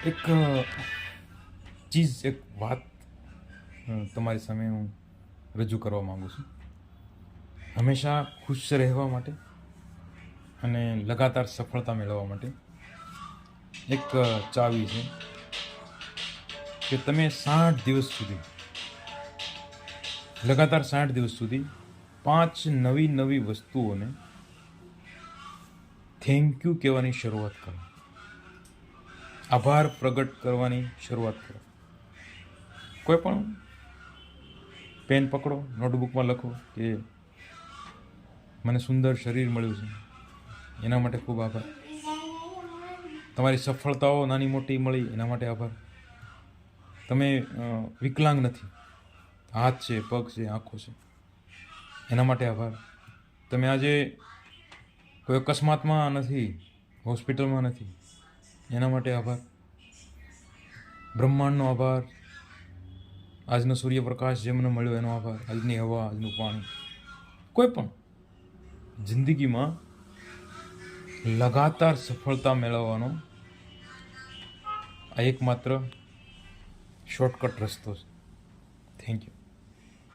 એક ચીજ, એક વાત તમારી સામે હું રજૂ કરવા માગું છું. હંમેશા ખુશ રહેવા માટે અને લગાતાર સફળતા મેળવવા માટે એક ચાવી છે કે તમે 60 દિવસ સુધી, લગાતાર 60 દિવસ સુધી 5 નવી નવી વસ્તુઓને થેન્ક યુ કહેવાની શરૂઆત કરો. આભાર પ્રગટ કરવાની શરૂઆત કરો. કોઈ પણ પેન પકડો, નોટબુકમાં લખો કે મને સુંદર શરીર મળ્યું છે, એના માટે ખૂબ આભાર. તમારી સફળતાઓ નાની મોટી મળી એના માટે આભાર. તમે વિકલાંગ નથી, હાથ છે, પગ છે, આંખો છે, એના માટે આભાર. તમે આજે કોઈ અકસ્માતમાં નથી, હોસ્પિટલમાં નથી, એના માટે આભાર. બ્રહ્માંડનો આભાર. આજનો સૂર્યપ્રકાશ જે મને મળ્યો એનો આભાર. આજની હવા, આજનું પાણી. કોઈ પણ જિંદગીમાં લગાતાર સફળતા મેળવવાનો આ એકમાત્ર શોર્ટકટ રસ્તો છે. Thank you.